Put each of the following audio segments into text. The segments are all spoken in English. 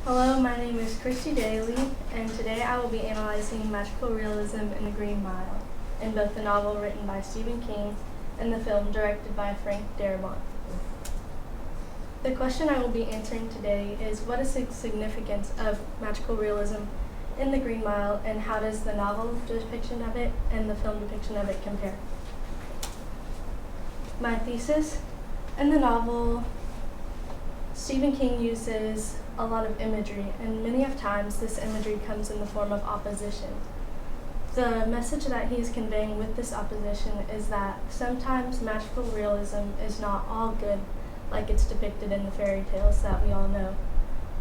Hello, my name is Christy Daly, and today I will be analyzing magical realism in The Green Mile, in both the novel written by Stephen King and the film directed by Frank Darabont. The question I will be answering today is, what is the significance of magical realism in The Green Mile, and how does the novel depiction of it and the film depiction of it compare? My thesis: in the novel, Stephen King uses a lot of imagery, and many of times this imagery comes in the form of opposition. The message that he's conveying with this opposition is that sometimes magical realism is not all good like it's depicted in the fairy tales that we all know.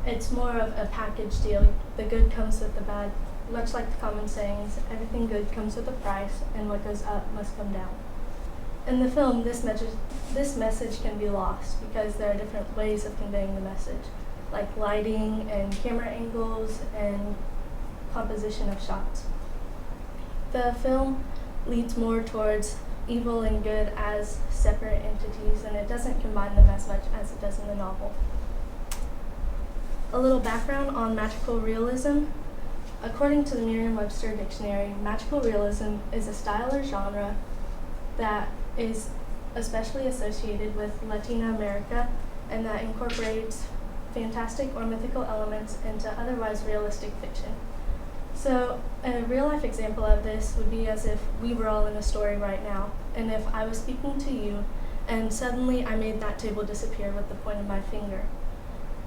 It's more of a package deal. The good comes with the bad. Much like the common sayings, everything good comes with a price, and what goes up must come down. In the film, this message can be lost because there are different ways of conveying the message, like lighting and camera angles and composition of shots. The film leads more towards evil and good as separate entities, and it doesn't combine them as much as it does in the novel. A little background on magical realism. According to the Merriam-Webster dictionary, magical realism is a style or genre that is especially associated with Latin America and that incorporates fantastic or mythical elements into otherwise realistic fiction. So a real-life example of this would be as if we were all in a story right now, and if I was speaking to you and suddenly I made that table disappear with the point of my finger.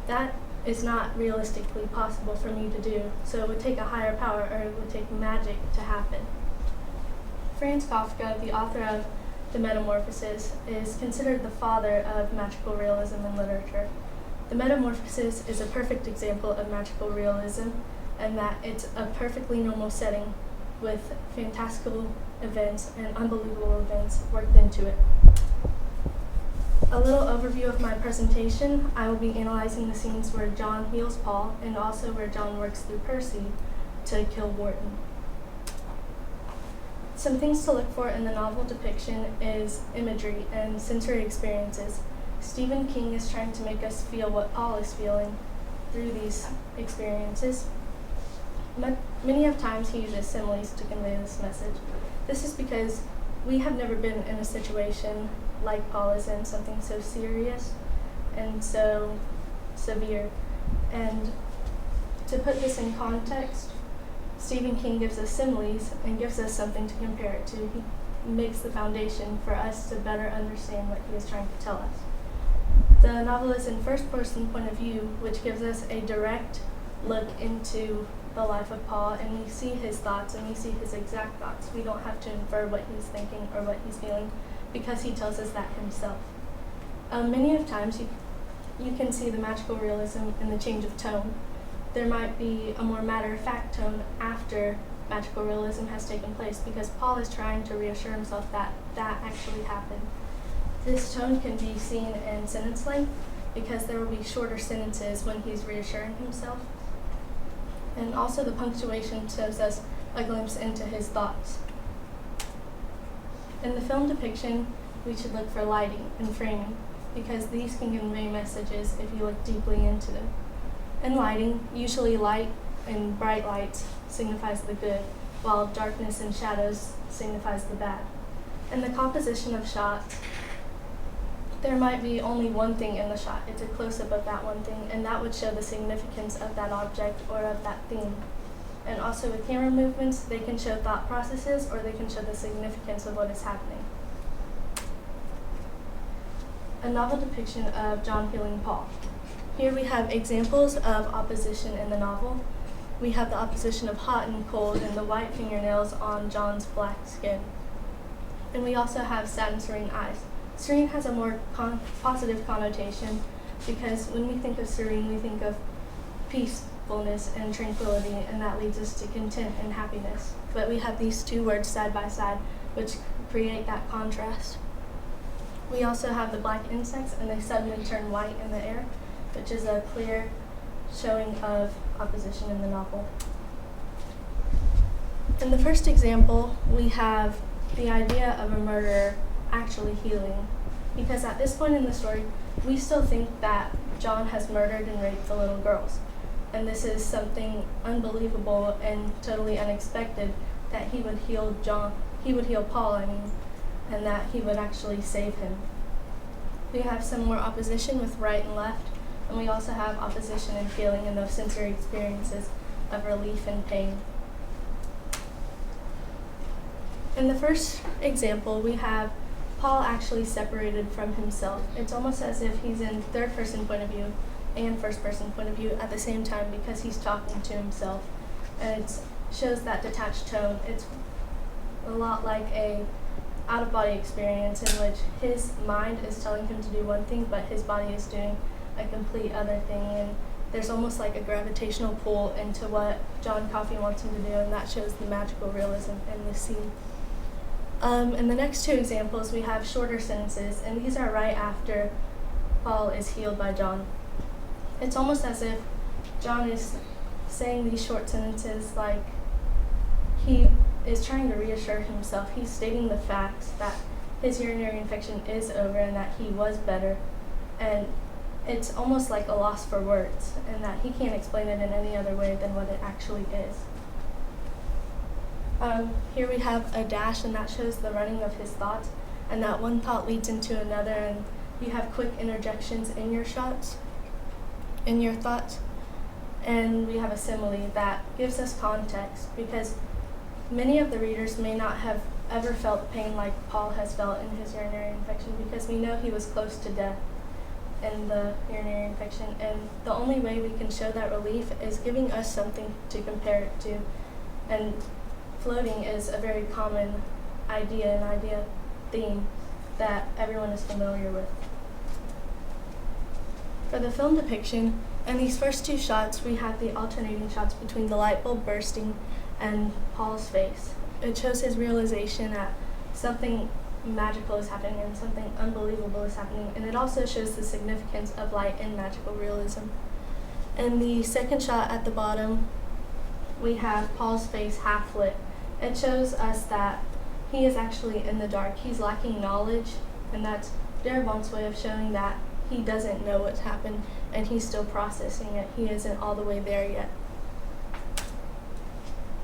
That is not realistically possible for me to do, so it would take a higher power, or it would take magic to happen. Franz Kafka, the author of The Metamorphoses, is considered the father of magical realism in literature. The Metamorphoses is a perfect example of magical realism, and that it's a perfectly normal setting with fantastical events and unbelievable events worked into it. A little overview of my presentation: I will be analyzing the scenes where John heals Paul, and also where John works through Percy to kill Wharton. Some things to look for in the novel depiction is imagery and sensory experiences. Stephen King is trying to make us feel what Paul is feeling through these experiences. Many of times he uses similes to convey this message. This is because we have never been in a situation like Paul is in, something so serious and so severe. And to put this in context, Stephen King gives us similes and gives us something to compare it to. He makes the foundation for us to better understand what he is trying to tell us. The novel is in first-person point of view, which gives us a direct look into the life of Paul, and we see his thoughts and we see his exact thoughts. We don't have to infer what he's thinking or what he's feeling because he tells us that himself. Many of times you can see the magical realism in the change of tone. There might be a more matter-of-fact tone after magical realism has taken place because Paul is trying to reassure himself that that actually happened. This tone can be seen in sentence length because there will be shorter sentences when he's reassuring himself. And also the punctuation shows us a glimpse into his thoughts. In the film depiction, we should look for lighting and framing because these can convey messages if you look deeply into them. In lighting, usually light and bright lights signifies the good, while darkness and shadows signifies the bad. In the composition of shots, there might be only one thing in the shot. It's a close-up of that one thing, and that would show the significance of that object or of that theme. And also with camera movements, they can show thought processes or they can show the significance of what is happening. A novel depiction of John healing Paul. Here we have examples of opposition in the novel. We have the opposition of hot and cold and the white fingernails on John's black skin. And we also have sad and serene eyes. Serene has a more positive connotation because when we think of serene, we think of peacefulness and tranquility, and that leads us to content and happiness. But we have these two words side by side, which create that contrast. We also have the black insects, and they suddenly turn white in the air, which is a clear showing of opposition in the novel. In the first example, we have the idea of a murderer actually healing, because at this point in the story, we still think that John has murdered and raped the little girls. and this is something unbelievable and totally unexpected, that he would heal Paul, and that he would actually save him. We have some more opposition with right and left, and we also have opposition and feeling in those sensory experiences of relief and pain. In the first example, we have Paul actually separated from himself. It's almost as if he's in third-person point of view and first-person point of view at the same time, because he's talking to himself. And it shows that detached tone. It's a lot like a out-of-body experience in which his mind is telling him to do one thing, but his body is doing a complete other thing. And there's almost like a gravitational pull into what John Coffey wants him to do, and that shows the magical realism in this scene. In the next two examples, we have shorter sentences, and these are right after Paul is healed by John. It's almost as if John is saying these short sentences like he is trying to reassure himself. He's stating the facts that his urinary infection is over and that he was better, and it's almost like a loss for words, and that he can't explain it in any other way than what it actually is. Here we have a dash, and that shows the running of his thoughts, and that one thought leads into another, and you have quick interjections in your thoughts. And we have a simile that gives us context, because many of the readers may not have ever felt pain like Paul has felt in his urinary infection, because we know he was close to death in the urinary infection, and the only way we can show that relief is giving us something to compare it to. And floating is a very common idea theme that everyone is familiar with. For the film depiction, in these first two shots, we have the alternating shots between the light bulb bursting and Paul's face. It shows his realization that something magical is happening and something unbelievable is happening, and it also shows the significance of light in magical realism. In the second shot at the bottom, we have Paul's face half lit. It shows us that he is actually in the dark. He's lacking knowledge, and that's Darabont's way of showing that he doesn't know what's happened and he's still processing it. He isn't all the way there yet.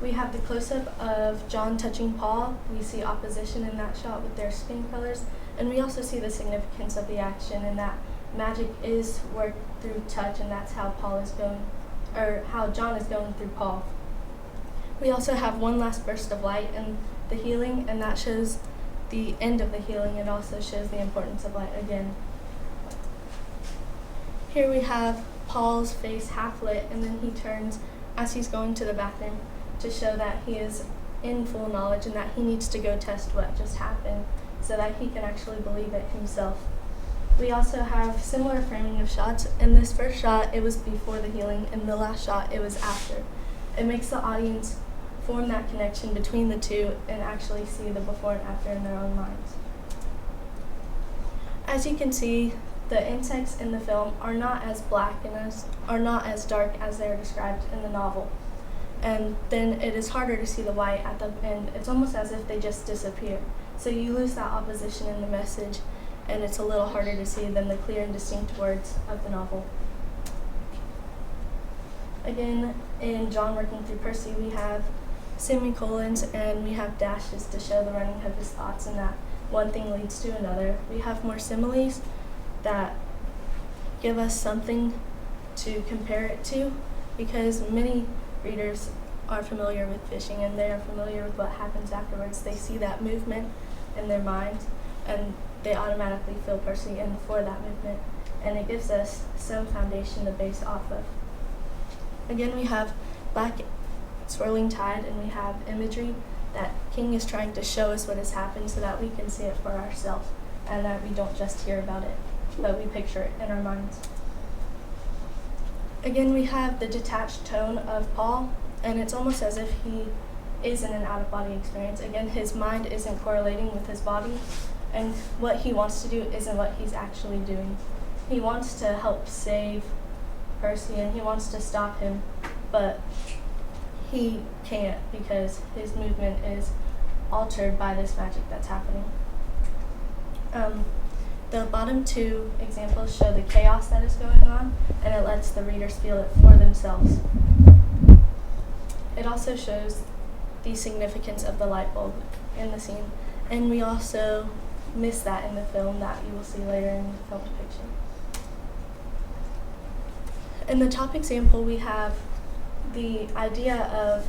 We have the close-up of John touching Paul. We see opposition in that shot with their skin colors, and we also see the significance of the action, and that magic is worked through touch, and that's how how John is going through Paul. We also have one last burst of light in the healing, and that shows the end of the healing. It also shows the importance of light again. Here we have Paul's face half lit, and then he turns as he's going to the bathroom to show that he is in full knowledge and that he needs to go test what just happened so that he can actually believe it himself. We also have similar framing of shots. In this first shot, it was before the healing, and the last shot, it was after. It makes the audience form that connection between the two and actually see the before and after in their own minds. As you can see, the insects in the film are not as black and are not as dark as they are described in the novel. And then it is harder to see the white at the end. It's almost as if they just disappear. So you lose that opposition in the message, and it's a little harder to see than the clear and distinct words of the novel. Again, in John working through Percy, we have semicolons and we have dashes to show the running of his thoughts, and that one thing leads to another. We have more similes that give us something to compare it to, because many readers are familiar with fishing and they are familiar with what happens afterwards. They see that movement in their minds and they automatically feel Percy in for that movement, and it gives us some foundation to base off of. Again, we have black swirling tide, and we have imagery that King is trying to show us what has happened so that we can see it for ourselves and that we don't just hear about it, but we picture it in our minds. Again, we have the detached tone of Paul, and it's almost as if he is in an out-of-body experience. Again, his mind isn't correlating with his body, and what he wants to do isn't what he's actually doing. He wants to help save Percy, and he wants to stop him, but he can't because his movement is altered by this magic that's happening. The The bottom two examples show the chaos that is going on, and it lets the readers feel it for themselves. It also shows the significance of the light bulb in the scene, and we also miss that in the film that you will see later in the film depiction. In the top example, we have the idea of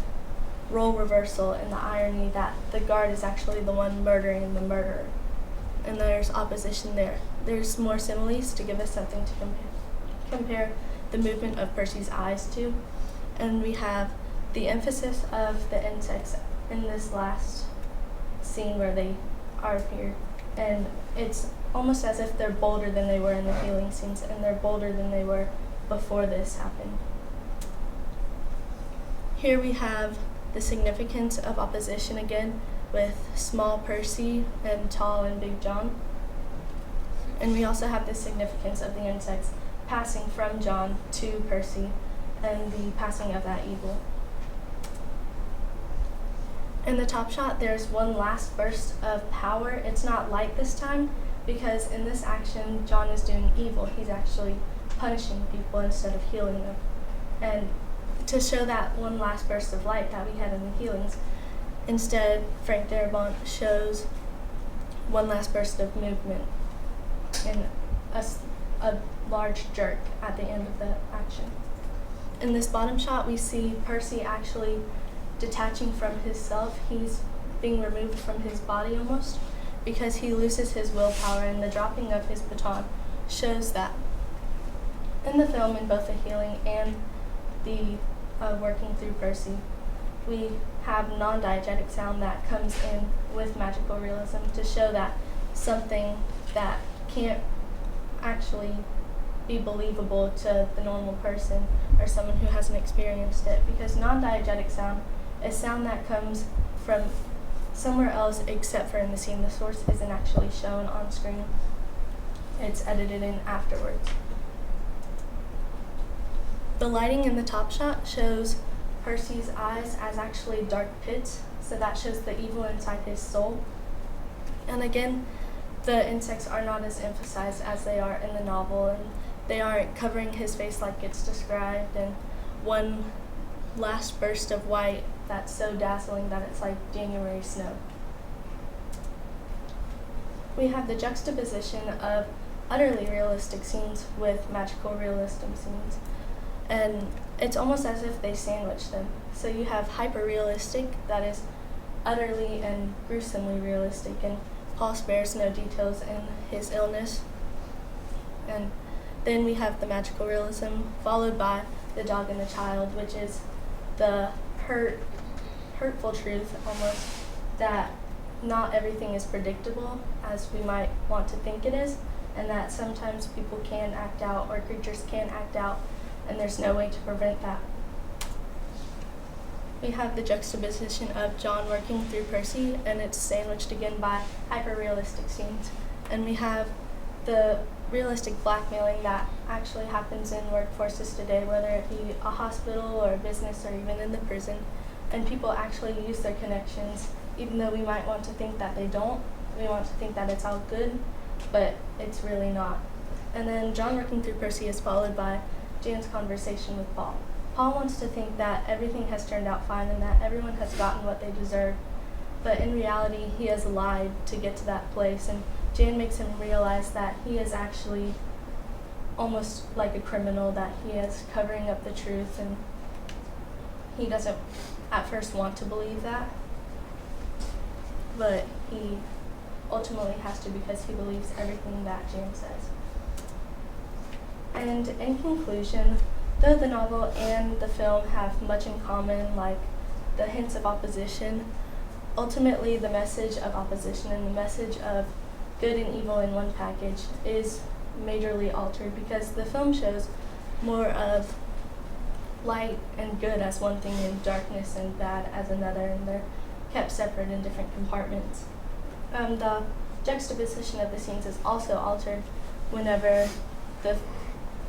role reversal and the irony that the guard is actually the one murdering the murderer. And there's opposition there. There's more similes to give us something to compare the movement of Percy's eyes to. And we have the emphasis of the insects in this last scene where they are here. And it's almost as if they're bolder than they were in the healing scenes, and they're bolder than they were before this happened. Here we have the significance of opposition again, with small Percy and tall and big John. And we also have the significance of the insects passing from John to Percy and the passing of that evil. In the top shot, there's one last burst of power. It's not light this time, because in this action, John is doing evil. He's actually punishing people instead of healing them. And to show that one last burst of light that we had in the healings, instead, Frank Darabont shows one last burst of movement in a large jerk at the end of the action. In this bottom shot, we see Percy actually detaching from himself. He's being removed from his body almost, because he loses his willpower, and the dropping of his baton shows that. In the film, in both the healing and the working through Percy, we have non-diegetic sound that comes in with magical realism to show that something that can't actually be believable to the normal person or someone who hasn't experienced it, because non-diegetic sound is sound that comes from somewhere else except for in the scene. The source isn't actually shown on screen. It's edited in afterwards. The lighting in the top shot shows Percy's eyes as actually dark pits, so that shows the evil inside his soul. And again, the insects are not as emphasized as they are in the novel, and they aren't covering his face like it's described, and one last burst of white that's so dazzling that it's like January snow. We have the juxtaposition of utterly realistic scenes with magical realism scenes, and it's almost as if they sandwich them. So you have hyper-realistic, that is utterly and gruesomely realistic, and Paul spares no details in his illness. And then we have the magical realism, followed by the dog and the child, which is the hurtful truth almost, that not everything is predictable as we might want to think it is, and that sometimes people can act out or creatures can act out, and there's no way to prevent that. We have the juxtaposition of John working through Percy, and it's sandwiched again by hyper-realistic scenes. And we have the realistic blackmailing that actually happens in workforces today, whether it be a hospital or a business or even in the prison. And people actually use their connections, even though we might want to think that they don't. We want to think that it's all good, but it's really not. And then John working through Percy is followed by Jan's conversation with Paul. Paul wants to think that everything has turned out fine and that everyone has gotten what they deserve, but in reality, he has lied to get to that place, and Jan makes him realize that he is actually almost like a criminal, that he is covering up the truth, and he doesn't at first want to believe that, but he ultimately has to, because he believes everything that Jan says. And in conclusion, though the novel and the film have much in common, like the hints of opposition, ultimately the message of opposition and the message of good and evil in one package is majorly altered, because the film shows more of light and good as one thing and darkness and bad as another, and they're kept separate in different compartments. The juxtaposition of the scenes is also altered whenever the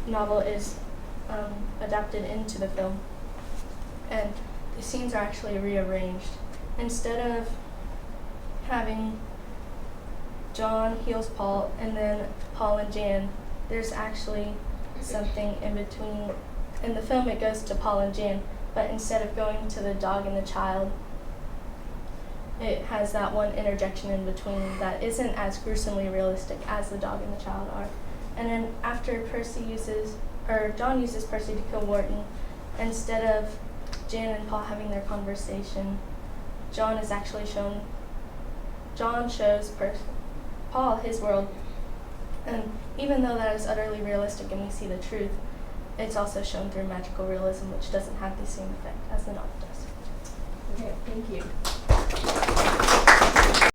novel is adapted into the film, and the scenes are actually rearranged. Instead of having John heals Paul, and then Paul and Jan, there's actually something in between. In the film it goes to Paul and Jan, but instead of going to the dog and the child, it has that one interjection in between that isn't as gruesomely realistic as the dog and the child are. And then after John uses Percy to kill Wharton, instead of Jan and Paul having their conversation, John shows Paul his world. And even though that is utterly realistic and we see the truth, it's also shown through magical realism, which doesn't have the same effect as the novel does. Okay, thank you.